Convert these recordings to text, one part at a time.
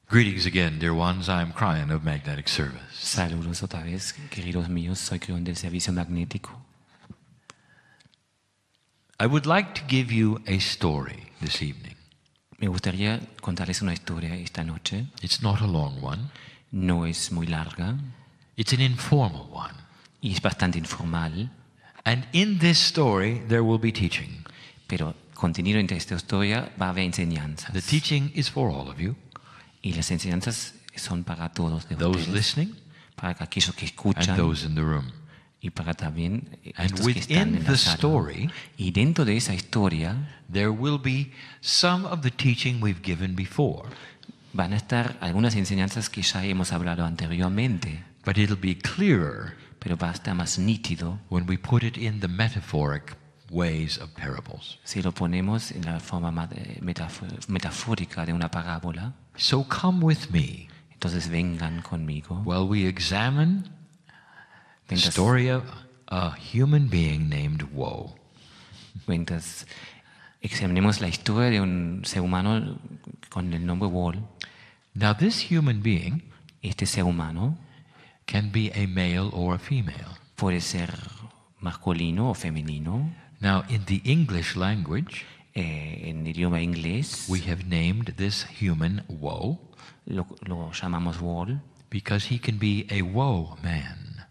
Greetings again, dear ones. I'm Kryon of Magnetic Service. Saludos otra vez, queridos míos. Soy Kryon del servicio magnético. I would like to give you a story this evening. Me gustaría contarles una historia esta noche. It's not a long one. No es muy larga It's an informal one. y es bastante informal, And in this story, there will be teaching. pero contenido en esta historia va a haber enseñanzas. The teaching is for all of you, Y las enseñanzas son para todos de those ustedes, listening para aquellos que and escuchan those in the room. y para también And estos que están within en the la sala. story, Y dentro de esa historia there will be some of the teaching we've given before, van a estar algunas enseñanzas que ya hemos hablado anteriormente, but it'll be clearer pero va a estar más nítido when we put it in the metaphoric ways of parables. si lo ponemos en la forma más metafórica de una parábola. So come with me Entonces vengan conmigo while we examine the Mientras- story of a human being named Woe. mientras examinemos la historia de un ser humano con el nombre Wall. Now, this human being Este ser humano can be a male or a female. puede ser masculino o femenino. Now, in the English language, En idioma inglés we have named this human Woe lo llamamos Wall because he can be a woe man,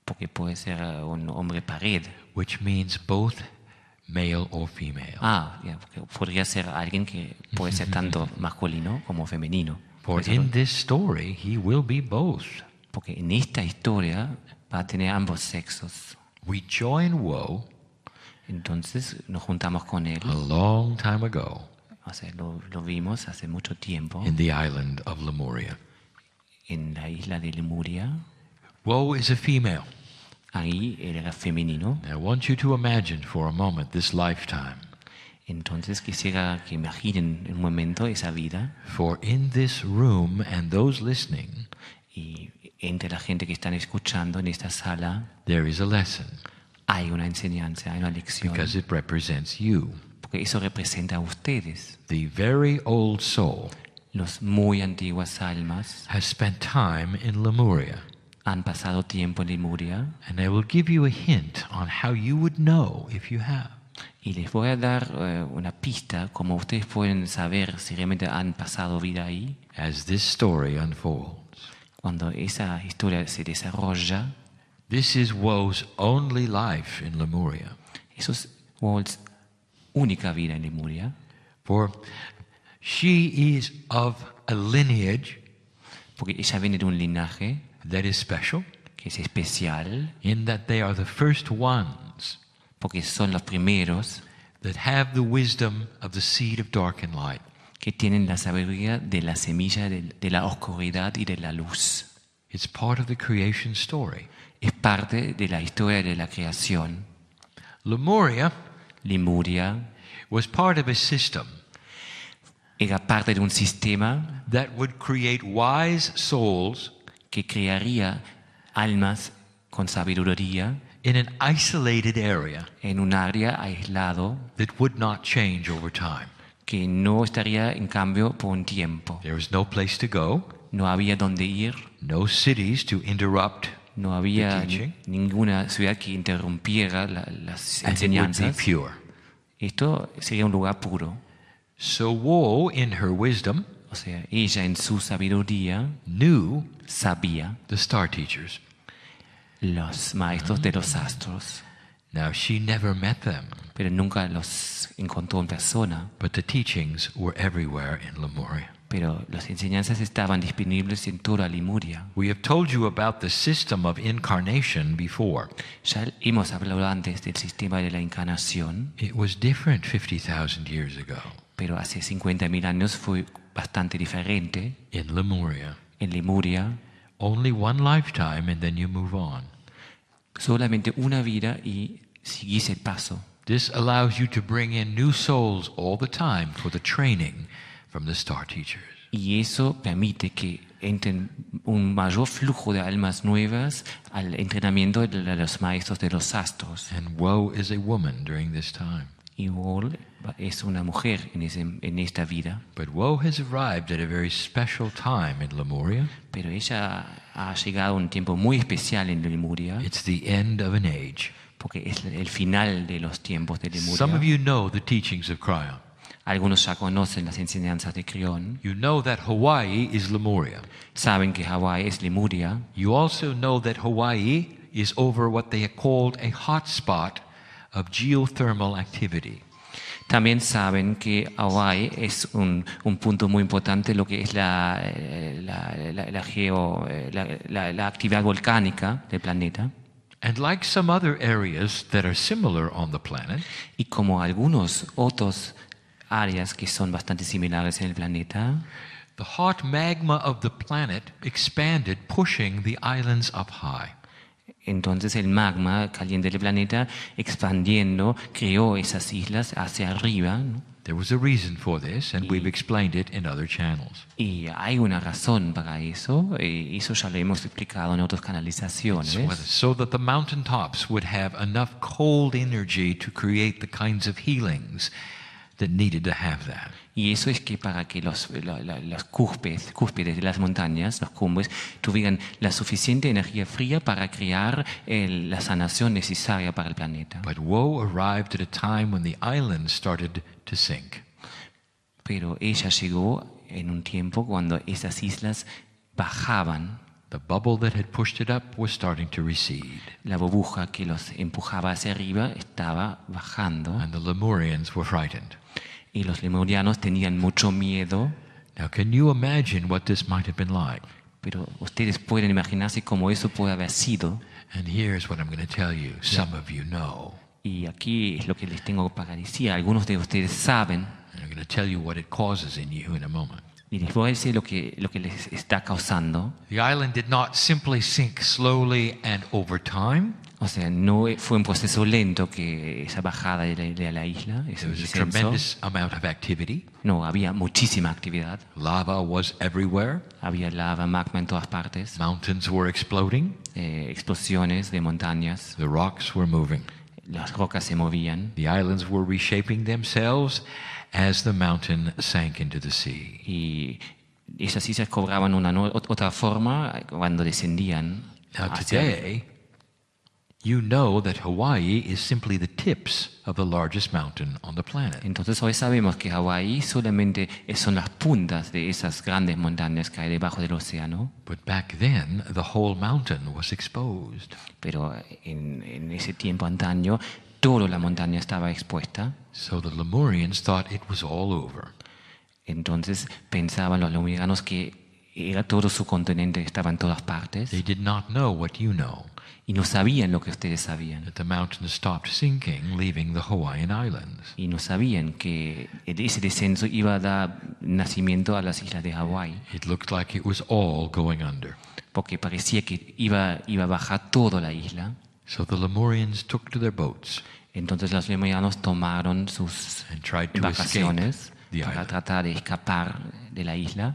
porque puede ser un hombre pared. which means both male or female. Porque podría ser alguien que puede ser tanto masculino como femenino. For Eso in this story, he will be both. Porque en esta historia va a tener ambos sexos. We join Woe Entonces nos juntamos con él. a long time ago O sea, lo vimos hace mucho tiempo in the island of Lemuria. en la isla de Lemuria. Woe is a female. Ahí él era femenino. I want you to imagine for a moment this lifetime. Entonces quisiera que imaginen en un momento esa vida. For in this room and those listening, Y entre la gente que están escuchando en esta sala there is a lesson hay una enseñanza, hay una lección. because it represents you. Porque eso representa a ustedes. The very old soul Los muy antiguas almas has spent time in Lemuria, han pasado tiempo en Lemuria. and I will give you a hint on how you would know if you have. Y les voy a dar una pista, como ustedes pueden saber si realmente han pasado vida ahí. As this story unfolds. Cuando esa historia se desarrolla, This is Woe's only life in Lemuria. eso es Walt's única vida en Lemuria, For she is of a lineage porque ella viene de un linaje that is special que es especial, in that they are the first ones porque son los primeros that have the wisdom of the seed of dark and light. que tienen la sabiduría de la semilla de la oscuridad y de la luz. It's part of the creation story. Es parte de la historia de la creación. Lemuria Lemuria was part of a system era parte de un sistema that would create wise souls que crearía almas con sabiduría in an isolated area en un área aislado that would not change over time. que no estaría en cambio por un tiempo. There was no place to go, No había dónde ir, no cities to interrupt, no había The teaching. ninguna ciudad que interrumpiera las and it would be enseñanzas. pure. Esto sería un lugar puro. So Woe, in her wisdom, O sea, ella en su sabiduría knew sabía the star teachers. los maestros de los astros, Now, she never met them, pero nunca los encontró en persona. but the teachings were everywhere in Lemuria. Pero las enseñanzas estaban disponibles en toda Lemuria. We have told you about the system of incarnation before. Ya hemos hablado antes del sistema de la encarnación, It was different 50,000 years ago pero hace 50.000 años fue bastante diferente. in Lemuria. En Lemuria, Only one lifetime and then you move on. solamente una vida y seguís el paso. This allows you to bring in new souls all the time for the training from the star teachers. Y eso permite que entren un mayor flujo de almas nuevas al entrenamiento de los maestros de los astros. And Woe is a woman during this time. Y Wall es una mujer en esta vida, But woe has arrived at a very special time in Lemuria. pero ella ha llegado a un tiempo muy especial en Lemuria, It's the end of an age. porque es el final de los tiempos de Some of Lemuria. you know the teachings of Kryon. Algunos ya conocen las enseñanzas de Kryon, You know that Hawaii is Lemuria. saben que Hawái es Lemuria, You also know that Hawaii is over what they have called a hotspot of geothermal activity. también saben que Hawái es un punto muy importante, lo que es la actividad volcánica del planeta. And like some other areas that are similar on the planet, Y como algunos otros áreas que son bastante similares en el planeta, the hot magma of the planet expanded, pushing the islands up high. entonces el magma caliente del planeta expandiendo creó esas islas hacia arriba, ¿no? There was a reason for this, and we've explained it in other channels. Y hay una razón para eso, eso ya lo hemos explicado en otras So canalizaciones. so that the mountaintops would have enough cold energy to create the kinds of healings that needed to have that. Y eso es que para que los cúspides de las montañas, los cumbres, tuvieran la suficiente energía fría para crear la sanación necesaria para el planeta. But woe arrived at a time when the islands started to sink. Pero ella llegó en un tiempo cuando esas islas bajaban. The bubble that had pushed it up was starting to recede, La burbuja que los empujaba hacia arriba estaba bajando. and the Lemurians were frightened. Y los lemurianos tenían mucho miedo. Now, can you imagine what this might have been like? Pero ustedes pueden imaginarse cómo eso puede haber sido. And here's what I'm going to tell you. Some of you know. Y aquí es lo que les tengo para decir. Algunos de ustedes saben. And I'm going to tell you what it causes in you in a moment. Y les voy a decir lo que les está causando. The island did not simply sink slowly and over time. O sea, no fue un proceso lento que esa bajada de la isla, ese There was a descenso. tremendous amount of activity. No, había muchísima actividad. Lava was everywhere. Había lava, magma en todas partes. Mountains were exploding. Explosiones de montañas. The rocks were moving. Las rocas se movían. The islands were reshaping themselves as the mountain sank into the sea. Y esas islas cobraban otra forma cuando descendían. Now hacia today, you know that Hawaii is simply the tips of the largest mountain on the planet. Entonces hoy sabemos que Hawái solamente son las puntas de esas grandes montañas que hay debajo del océano, But back then, the whole mountain was exposed. pero en ese tiempo antaño toda la montaña estaba expuesta. So the Lemurians thought it was all over. Entonces pensaban los lemurianos que era todo su continente, estaba en todas partes, They did not know what you know, y no sabían lo que ustedes sabían. that the mountain stopped sinking, leaving the Hawaiian Islands. Y no sabían que ese descenso iba a dar nacimiento a las islas de Hawái, It looked like it was all going under. porque parecía que iba a bajar toda la isla. So the Lemurians took to their boats Entonces los lemurianos tomaron sus and tried to escape embarcaciones the para island. tratar de escapar de la isla.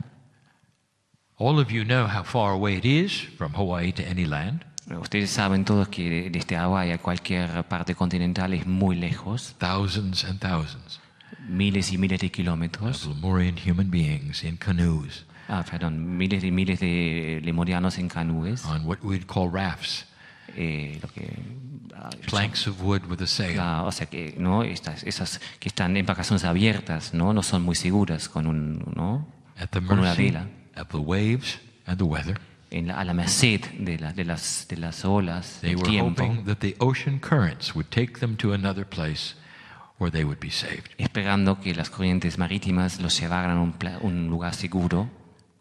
All of you know how far away it is from Hawaii to any land. Ustedes saben todos que desde Hawái a cualquier parte continental es muy lejos, Thousands and thousands miles y miles de of kilómetros. Lemurian human beings in canoes Miles y miles de lemurianos en canúes, on what we'd call rafts, lo que planks of wood with a sail. o sea que no esas que están en embarcaciones abiertas, no son muy seguras con At the con una mercy vela, of the waves and the weather. a la merced de las olas, They del were tiempo, hoping that the ocean currents would take them to another place where they would be saved. esperando que las corrientes marítimas los llevaran a un lugar seguro.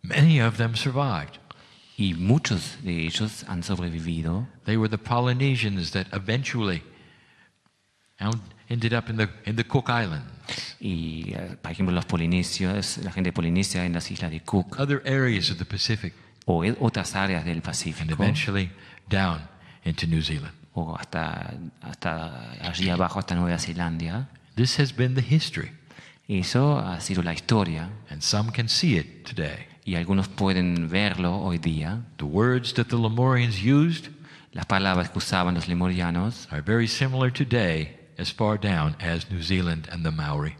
Many of them survived. Y muchos de ellos han sobrevivido. They were the Polynesians that eventually ended up in the Cook Islands, Y, por ejemplo, los polinesios, la gente de Polinesia en las islas de Cook other areas of the Pacific, o otras áreas del and Pacífico, eventually down into New Zealand. o hasta allí abajo, hasta Nueva Zelanda. This has been the history, Eso ha sido la historia. and some can see it today. Y algunos pueden verlo hoy día. The words that the Lemurians used Las palabras que usaban los lemurianos are very similar today as far down as New Zealand and the Maori.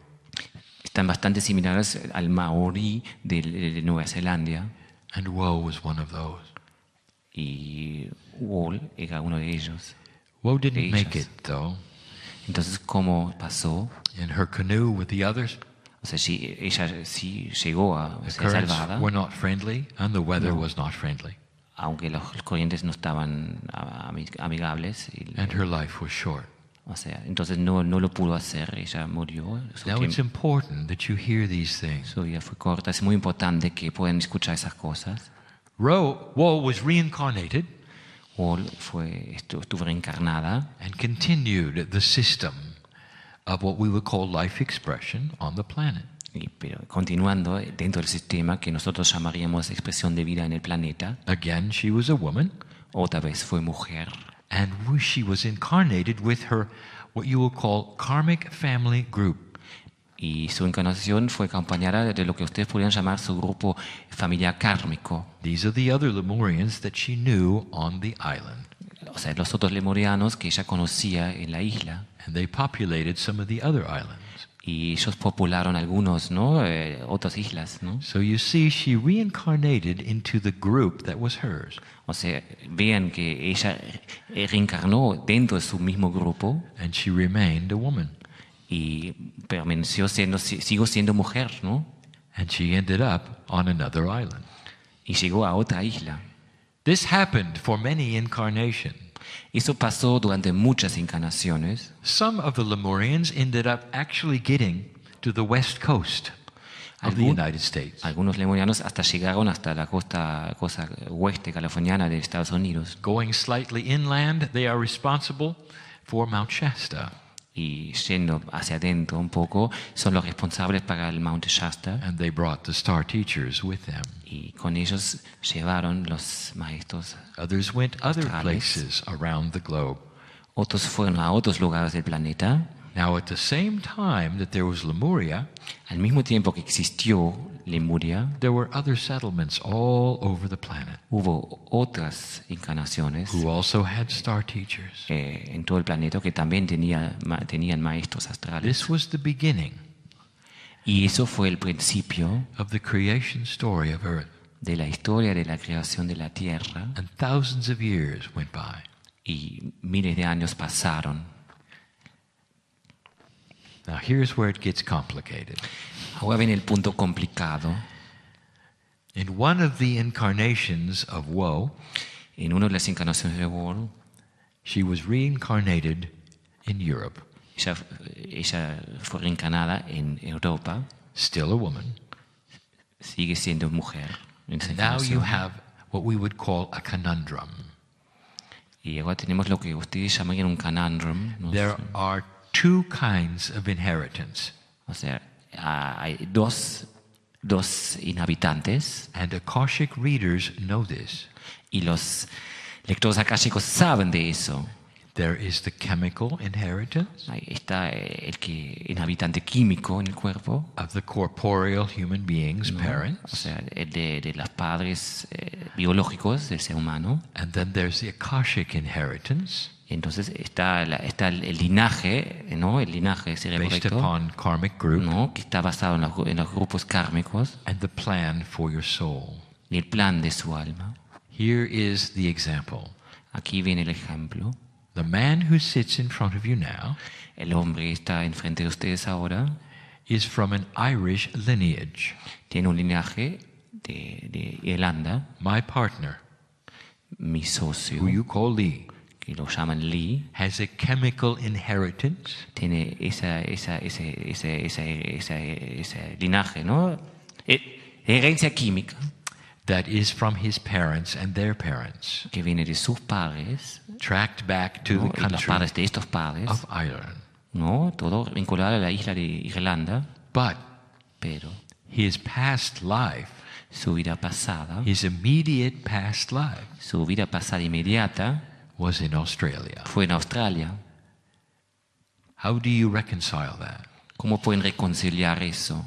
Están bastante similares al maorí de Nueva Zelanda. And Woe was one of those. Y Wall era uno de ellos. Woe didn't make ellas. it, though. Entonces, ¿cómo pasó? In her canoe with the others, O sea, ella sí llegó a the ser currents salvada, were not friendly, and the weather No. was not friendly. aunque los corrientes no estaban amigables. And her life was short. O sea, entonces no lo pudo hacer, ella murió. Now it's important that you hear these things. Su vida fue corta. Es muy importante que puedan escuchar esas cosas. Woe was reincarnated Wall estuvo reencarnada and continued the system of what we would call life expression on the planet. pero continuando dentro del sistema que nosotros llamaríamos expresión de vida en el planeta. Again, she was a woman, Otra vez fue mujer. and she was incarnated with her, what you will call karmic family group. Y su encarnación fue acompañada de lo que ustedes podrían llamar su grupo familiar kármico. These are the other Lemurians that she knew on the island, O sea, los otros lemurianos que ella conocía en la isla. and they populated some of the other islands. Y ellos popularon algunos, ¿no? Otras islas, ¿no? So you see, she reincarnated into the group that was hers, O sea, vean que ella reencarnó dentro de su mismo grupo and she remained a woman, y permaneció siguió siendo mujer, ¿no? and she ended up on another island. Y llegó a otra isla. This happened for many incarnations. Eso pasó durante muchas encarnaciones. Some of the Lemurians ended up actually getting to the west coast of the United States. Algunos lemurianos hasta llegaron hasta la costa oeste californiana de Estados Unidos. Going slightly inland, they are responsible for Mount Shasta, Y yendo hacia adentro un poco, son los responsables para el Monte Shasta. and they brought the star teachers with them. Y con ellos llevaron los maestros. Others went other Astrales. places around the globe. Otros fueron a otros lugares del planeta. Now, at the same time that there was Lemuria, Al mismo tiempo que existió Lemuria, there were other settlements all over the planet hubo otras encarnaciones who also had star teachers. en todo el planeta que también tenían maestros astrales. This was the beginning Y eso fue el principio of the creation story of Earth. de la historia de la creación de la Tierra. And thousands of years went by. Y miles de años pasaron. Now, here's where it gets complicated. Ahora ven el punto complicado. In one of the incarnations of Woe, En una de las encarnaciones de Wall, she was reincarnated in Europe, ella fue reencarnada en Europa. still a woman. Sigue siendo mujer en esa And now you encarnación. have what we would call a conundrum. Y ahora tenemos lo que ustedes llamarían un conundrum. ¿No? There are two kinds of inheritance, O sea, hay dos inhabitantes and Akashic readers know this. y los lectores akáshicos saben de eso. There is the chemical inheritance Ahí está inhabitante químico en el cuerpo, of the corporeal human beings, ¿no? O parents, sea, el de los padres biológicos del ser humano. and then there's the Akashic inheritance Entonces está el linaje, ¿no? El linaje sería based correcto, upon karmic group, ¿no? Que está basado en los grupos kármicos and the plan for your soul. y el plan de su alma. Here is the example. Aquí viene el ejemplo. The man who sits in front of you now El hombre que está enfrente de ustedes ahora is from an Irish lineage. tiene un linaje de Irlanda. My partner, Mi socio, who you call Lee, que lo llaman Lee, has a chemical inheritance tiene ese linaje, ¿no? Herencia química that is from his parents and their parents, que viene de sus padres, tracked back to ¿no? the Y los country padres de estos padres, of Ireland. ¿no? Todo vinculado a la isla de Irlanda, But pero his past life, su vida pasada, his immediate past life, su vida pasada inmediata was in Australia. fue en Australia. How do you reconcile that? ¿Cómo pueden reconciliar eso?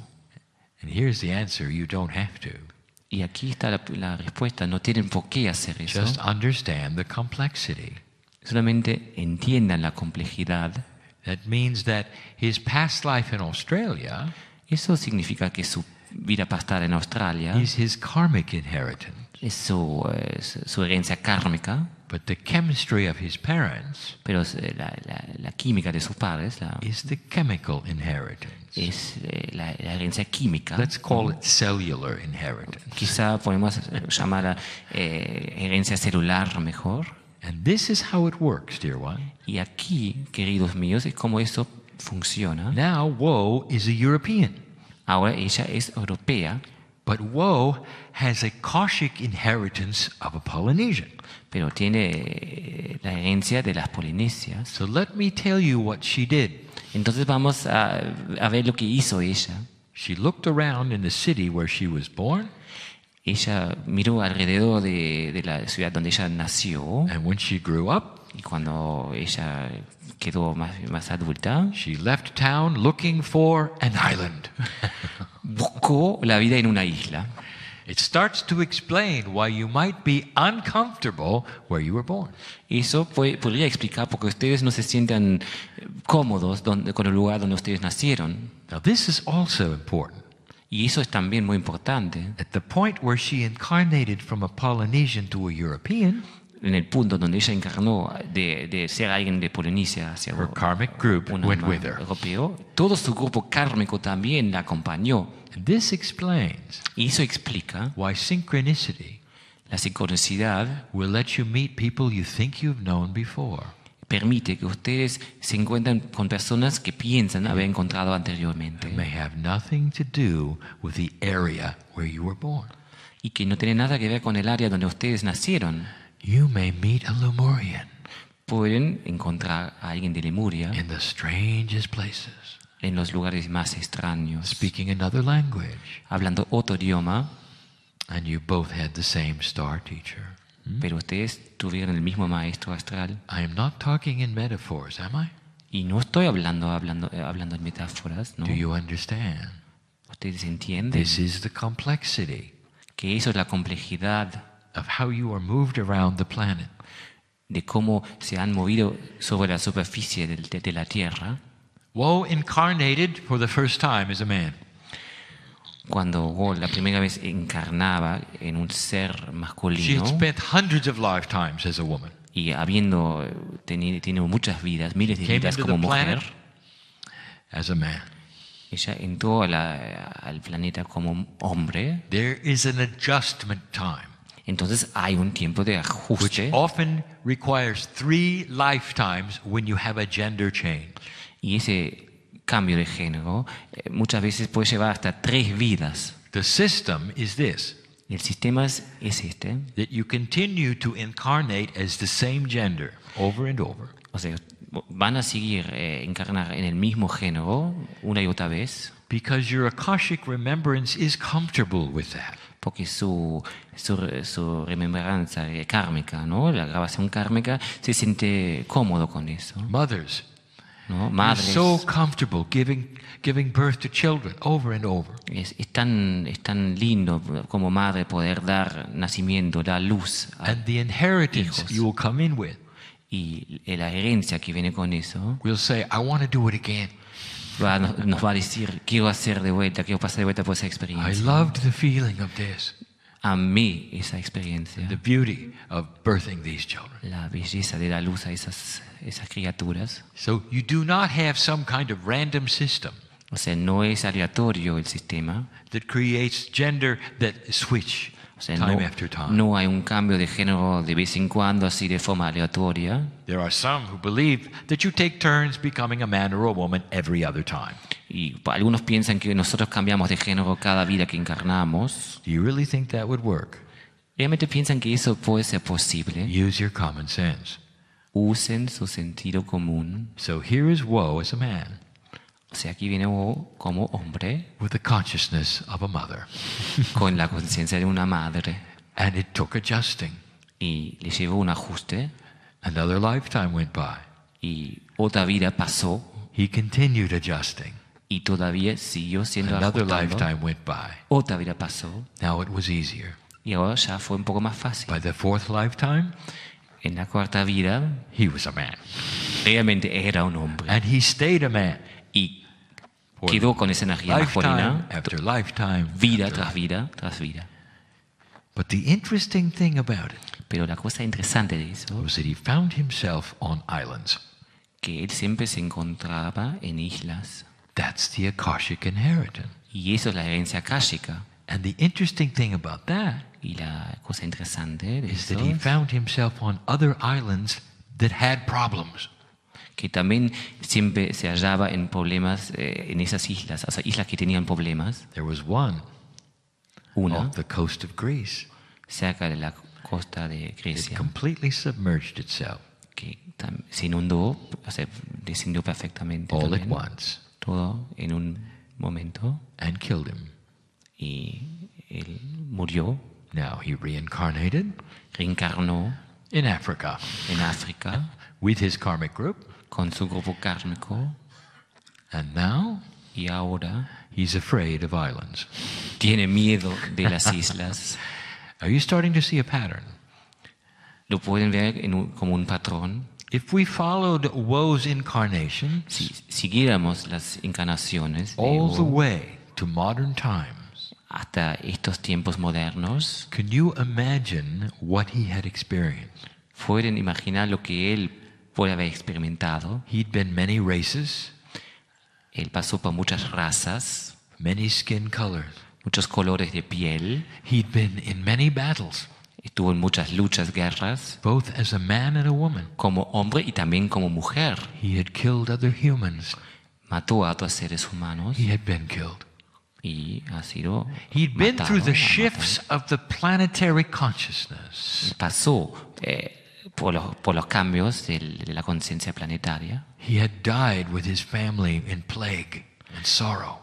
And here's the answer: you don't have to. Y aquí está la respuesta, no tienen por qué hacer eso. Just understand the complexity. Solamente entiendan la complejidad That means that his past life in Australia Eso significa que su vida pasada en Australia is his karmic inheritance. es su herencia kármica, But the chemistry of his parents pero la química de sus padres is the chemical inheritance. es la herencia química. Let's call it cellular inheritance. Quizá podemos llamarla herencia celular mejor. And this is how it works, dear one. Y aquí, queridos míos, es como eso funciona. Now, Woe is a European. Ahora ella es europea, But Woe has a Kashik inheritance of a Polynesian. pero tiene la herencia de las polinesias. So let me tell you what she did. Entonces vamos a ver lo que hizo ella. She looked around in the city where she was born, Ella miró alrededor de la ciudad donde ella nació, and when she grew up, y cuando ella quedó más adulta, she left town looking for an island. buscó la vida en una isla. It starts to explain why you might be uncomfortable where you were born. Eso podría explicar por qué ustedes no se sientan cómodos con el lugar donde ustedes nacieron. Now, this is also important. Y eso es también muy importante. At the point where she incarnated from a Polynesian to a European, En el punto donde ella encarnó de ser alguien de Polinesia hacia her karmic group un went alma with her. europeo, todo su grupo kármico también la acompañó. And this explains Y eso explica why synchronicity la sincronicidad. will let you meet people you think you've known before. Permite que ustedes se encuentren con personas que piensan haber encontrado anteriormente It may have nothing to do with the area where you were born. y que no tienen nada que ver con el área donde ustedes nacieron. You may meet a Lemurian Pueden encontrar a alguien de Lemuria in the strangest places, en los lugares más extraños, speaking another language, hablando otro idioma, and you both had the same star teacher. pero ustedes tuvieron el mismo maestro astral. I am not talking in metaphors, am I? Y no estoy hablando en metáforas, ¿no? Do you understand? Ustedes entienden This is the complexity que eso es la complejidad of how you are moved around the planet. de cómo se han movido sobre la superficie de la Tierra. Woe incarnated for the first time as a man. Cuando la primera vez encarnaba en un ser She masculino had spent hundreds of lifetimes as a woman. y habiendo tenido muchas vidas, miles de Came vidas into como the planet mujer, as a man. ella entró al planeta como hombre. There is an adjustment time, Entonces hay un tiempo de which ajuste often requires 3 lifetimes when you have a gender change. y ese cambio de género muchas veces puede llevar hasta 3 vidas. The system is this, El sistema es este. that you continue to incarnate as the same gender over and over. O sea, van a seguir encarnar en el mismo género una y otra vez Because your Akashic remembrance is comfortable with that. porque su remembranza kármica, ¿no? La grabación kármica se siente cómodo con eso, Mothers, ¿no? you're Madres, so comfortable giving birth to children over and over. es tan lindo como madre poder dar nacimiento, dar luz And the inheritance hijos. you will come in with y la herencia que viene con eso will say, I want to do it again. nos va a decir, quiero hacer de vuelta, quiero pasar de vuelta por esa I experiencia. loved the feeling of this, Amé esa experiencia, the beauty of birthing these children. la belleza de dar luz a esas criaturas. So you do not have some kind of random system O sea, no es aleatorio el sistema. that creates gender that switch O sea, time after time. no hay un cambio de género de vez en cuando así de forma aleatoria. There are some who believe that you take turns becoming a man or a woman every other time. Y algunos piensan que nosotros cambiamos de género cada vida que encarnamos. Do you really think that would work? ¿Realmente piensan que eso puede ser posible? Use your common sense. Usen su sentido común. So here is Woe as a man O sea, aquí viene como hombre with the consciousness of a mother. con la conciencia de una madre. And it took adjusting. Y le llevó un ajuste Another lifetime went by. y otra vida pasó He continued adjusting. y todavía siguió siendo Another ajustando. lifetime went by. Otra vida pasó Now it was easier. y ahora ya fue un poco más fácil. By the 4th lifetime, En la cuarta vida, he was a man. realmente era un hombre. And he stayed a man. Y quedó con esa energía Lifetime masculina, after lifetime. vida after tras vida tras vida. But the interesting thing about it Pero la cosa interesante de eso, was that he found himself on islands. que él siempre se encontraba en islas. That's the Akashic inheritance. Y eso es la herencia akáshica. And the interesting thing about that Y la cosa interesante de is eso that he found himself on other islands that had problems. que también siempre se hallaba en problemas en esas islas, o sea, islas que tenían problemas. There was one Una off the coast of Greece. cerca de la costa de It Grecia, completely submerged itself que se inundó, o sea, descendió perfectamente all at también, once todo en un momento, and killed him. y él murió, Now he reincarnated reencarnó in Africa en África with his karmic group, con su grupo kármico, and now y ahora he's afraid of islands. tiene miedo de las islas. Are you starting to see a pattern? Lo pueden ver como un patrón. If we followed Woe's incarnation Si siguiéramos las encarnaciones de all the Wu way to modern times, hasta estos tiempos modernos, can you imagine what he had experienced? pueden imaginar lo que él puede haber experimentado. He'd been many races, Él pasó por muchas razas, many skin colors. muchos colores de piel, He'd been in many battles, estuvo en muchas luchas, guerras, both as a man and a woman. como hombre y también como mujer. He had killed other humans. Mató a otros seres humanos He had been killed. y ha sido He'd been matado, through the ha shifts of the planetary consciousness. pasó por los cambios de la conciencia planetaria. He had died with his family in plague and sorrow.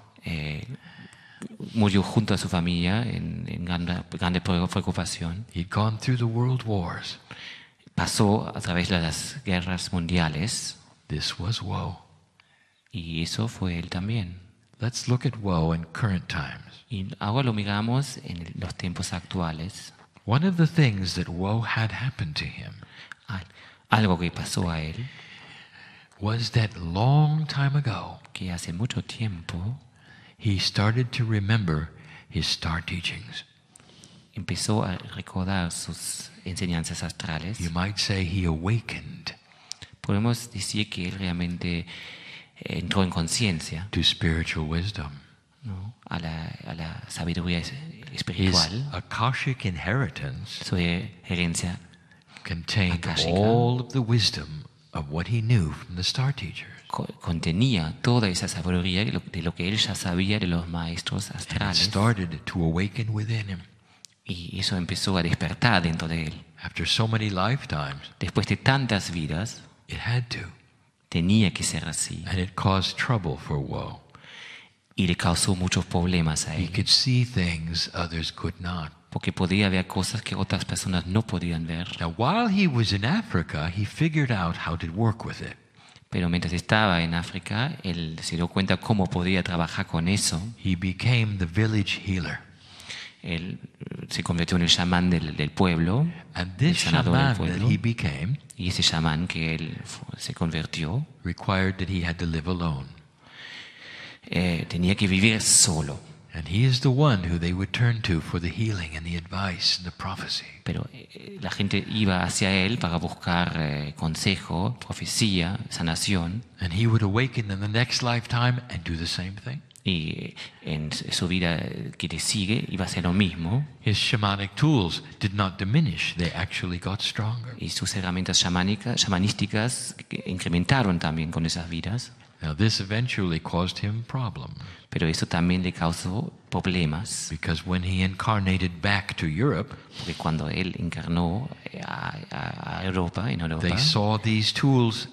Murió junto a su familia en grande preocupación. He'd gone through the world wars. Pasó a través de las guerras mundiales This was woe. y eso fue él también. Let's look at woe in current times. Y ahora lo miramos en los tiempos actuales. One of the things that woe had happened to him Algo que pasó a él, was that long time ago, que hace mucho tiempo he started to remember his star teachings. empezó a recordar sus enseñanzas astrales. You might say he awakened Podemos decir que él realmente entró en conciencia, to spiritual wisdom. ¿no?, a la sabiduría His espiritual. Akashic inheritance Su herencia contained Akashica. all of the wisdom of what he knew from the star teachers. contenía toda esa sabiduría de lo que él ya sabía de los maestros And it astrales. started to awaken within him. Y eso empezó a despertar dentro de él. After so many lifetimes, Después de tantas vidas, it had to. tenía que ser así. And it caused trouble for woe. Y le causó muchos problemas a He él. could see things others could not. Porque podía ver cosas que otras personas no podían ver. Now, while he was in Africa, he figured out how to work with it. Pero mientras estaba en África, él se dio cuenta cómo podía trabajar con eso. He became the village healer. Él se convirtió en el chamán del pueblo, And el this sanador del shaman that pueblo. he became Y ese chamán que él se convirtió required that he had to live alone. tenía que vivir solo. And he is the one who they would turn to for the healing and the advice and the prophecy. Pero la gente iba hacia él para buscar consejo, profecía, sanación. And he would awaken in the next lifetime and do the same thing. Y en su vida que le sigue iba a ser lo mismo. His shamanic tools did not diminish, they actually got stronger. Y sus herramientas shamanísticas incrementaron también con esas vidas. Now, this eventually caused him problems Pero eso también le causó problemas. because when he incarnated back to Europe, Porque cuando él encarnó a Europa, en Europa, they saw these tools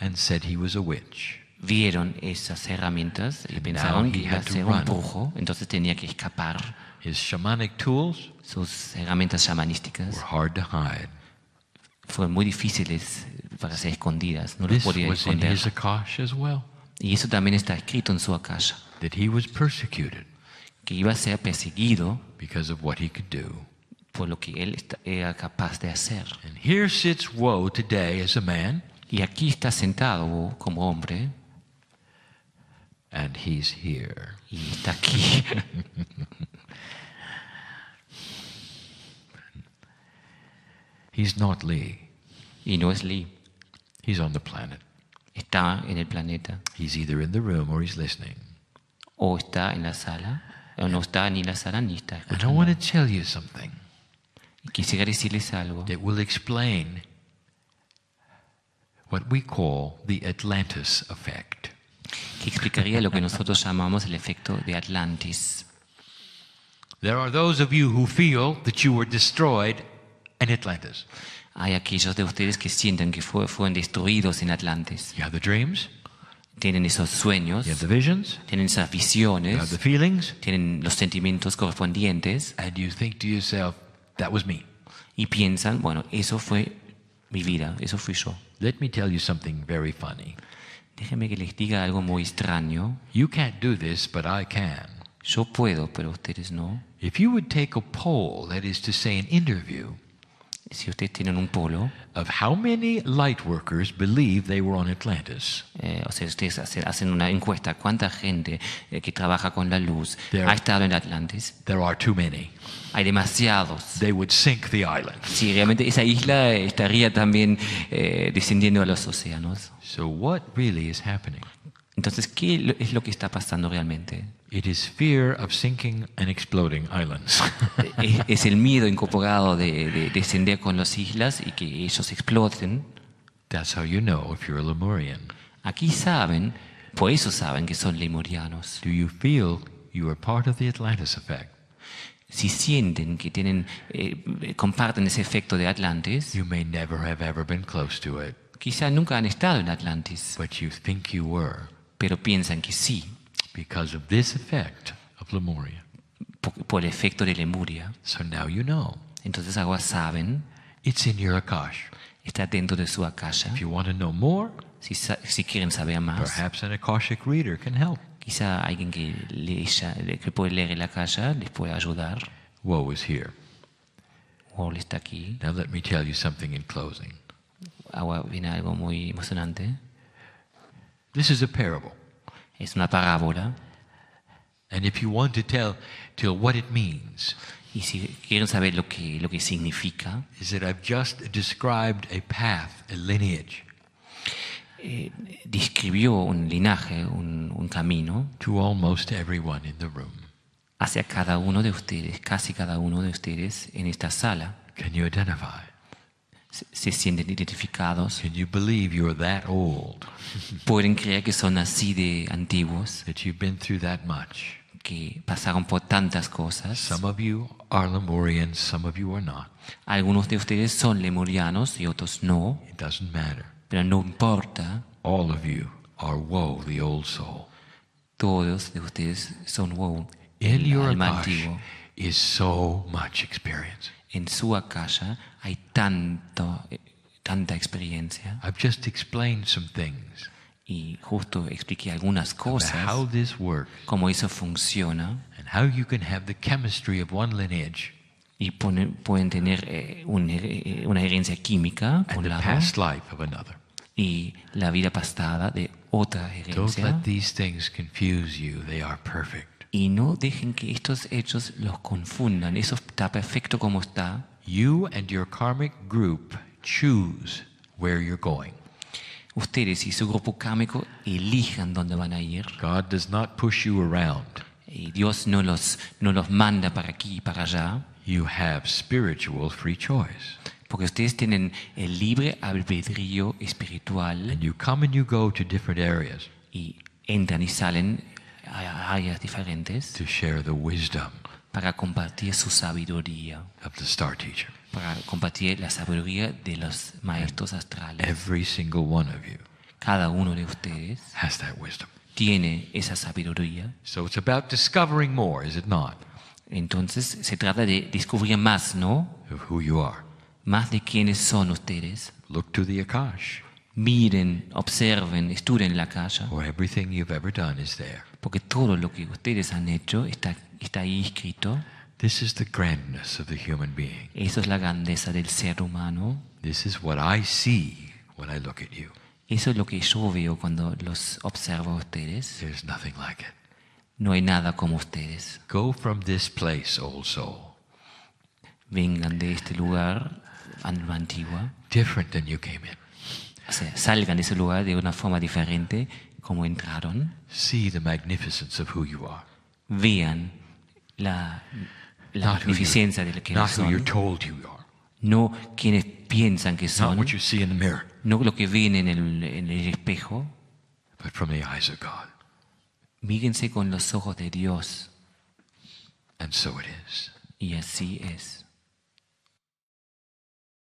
and said he was a witch. vieron esas herramientas y And pensaron now que he iba a had to ser un run. brujo, entonces tenía que escapar. His shamanic tools Sus herramientas shamanísticas were hard to hide. fueron muy difíciles para ser escondidas, no las This podía was in esconder. his Akash as well, Y eso también está escrito en su akasha, that he was persecuted que iba a ser perseguido because of what he could do. por lo que él era capaz de hacer. And here sits woe today as a man, Y aquí está sentado como hombre and he's here. y está aquí. He's not Lee. Y no es Lee. He's on the planet. Está en el planeta. He's either in the room or he's listening. O está en la sala. O no está ni en la sala ni está And I escuchando. want to tell you something Y quisiera decirles algo that will explain what we call the Atlantis effect. que explicaría lo que nosotros llamamos el efecto de Atlantis. There are those of you who feel that you were destroyed in Atlantis. Hay aquellos de ustedes que sienten que fueron destruidos en Atlantis. You have the dreams, Tienen esos sueños, you have the visions, tienen esas you have the visiones, feelings, tienen los sentimientos correspondientes and you think to yourself, that was me. y piensan, bueno, eso fue mi vida, eso fui yo. Let me tell you something very funny. Déjenme que les diga algo muy extraño. You can't do this, but I can. Yo puedo, pero ustedes no. If you would take a poll, that is to say, an interview, Si ustedes tienen un polo, of how many light workers believe they were on Atlantis, o sea, ustedes hacen una encuesta, ¿cuánta gente que trabaja con la luz There- ha estado en Atlantis? there are too many. Hay demasiados. They would sink the island. Sí, realmente esa isla estaría también descendiendo a los océanos. So what really is happening? Entonces, ¿qué es lo que está pasando realmente? It is fear of sinking and exploding islands. Es el miedo incorporado de descender con las islas y que ellos exploten. That's how you know if you're a Lemurian. Aquí saben, por eso saben que son lemurianos. Do you feel you are part of the Atlantis effect? Si sienten que comparten ese efecto de Atlantis, You may never have ever been close to it, quizá nunca han estado en Atlantis, but you think you were pero piensan que sí, because of this effect of Lemuria. por el efecto de Lemuria. So now you know. Entonces ahora saben, It's in your Akash. está dentro de su akasha. If you want to know more, Si quieren saber más, perhaps an Akashic reader can help. quizá alguien que puede leer el akasha les puede ayudar. Woe is here. Wall está aquí. Now let me tell you something in closing. Ahora viene algo muy emocionante. This is a parable. Es una parábola. And if you want to tell what it means, Y si quieren saber lo que significa, is that I've just described a path, a lineage, describió un linaje, un camino to almost everyone in the room. hacia cada uno de ustedes, casi cada uno de ustedes en esta sala. Can you identify? Se sienten identificados, Can you believe you're that old, pueden creer que son así de antiguos, that you've been through that much? que pasaron por tantas cosas. Some of you are Lemurians, some of you are not. Algunos de ustedes son lemurianos y otros no, It doesn't matter. pero no importa, All of you are woe, the old soul. todos de ustedes son wow, In el your alma Akash antiguo. is so much experience. En su akasha hay tanta experiencia I've just explained some things y justo expliqué algunas about how cosas, this works cómo eso funciona and how you can have the chemistry of one lineage y pueden tener una herencia química por and un the lado past life of another. y la vida pasada de otra Don't herencia. let these things confuse you. They are perfect. Y no dejen que estos hechos los confundan. Eso está perfecto como está. You and your karmic group choose where you're going. Ustedes y su grupo kármico elijan dónde van a ir. God does not push you around. Y Dios no los manda para aquí y para allá. You have spiritual free choice. Porque ustedes tienen el libre albedrío espiritual And you come and you go to different areas y entran y salen a áreas diferentes to share the wisdom para compartir su sabiduría, of the star teacher. para compartir la sabiduría de los maestros astrales. Every single one of you Cada uno de ustedes has that wisdom. tiene esa sabiduría. So it's about discovering more, is it not, Entonces se trata de descubrir más, ¿no? of who you are. Más de quiénes son ustedes. Look to the Akash, Miren, observen, estudien la casa, where everything you've ever done is there. porque todo lo que ustedes han hecho está ahí escrito. This is the grandness of the human being. Eso es la grandeza del ser humano. This is what I see when I look at you. Eso es lo que yo veo cuando los observo a ustedes. There's nothing like it. No hay nada como ustedes. Go from this place, old soul, Vengan de este lugar, alma antigua. different than you came in. O sea, salgan de ese lugar de una forma diferente como entraron. See the magnificence of who you are. Vean la magnificencia de lo que not who you're son. told you are. No quienes piensan que Not son. what you see in the mirror, No lo que ven en el espejo. but from the eyes of God. Mírense con los ojos de Dios. And so it is. Y así es.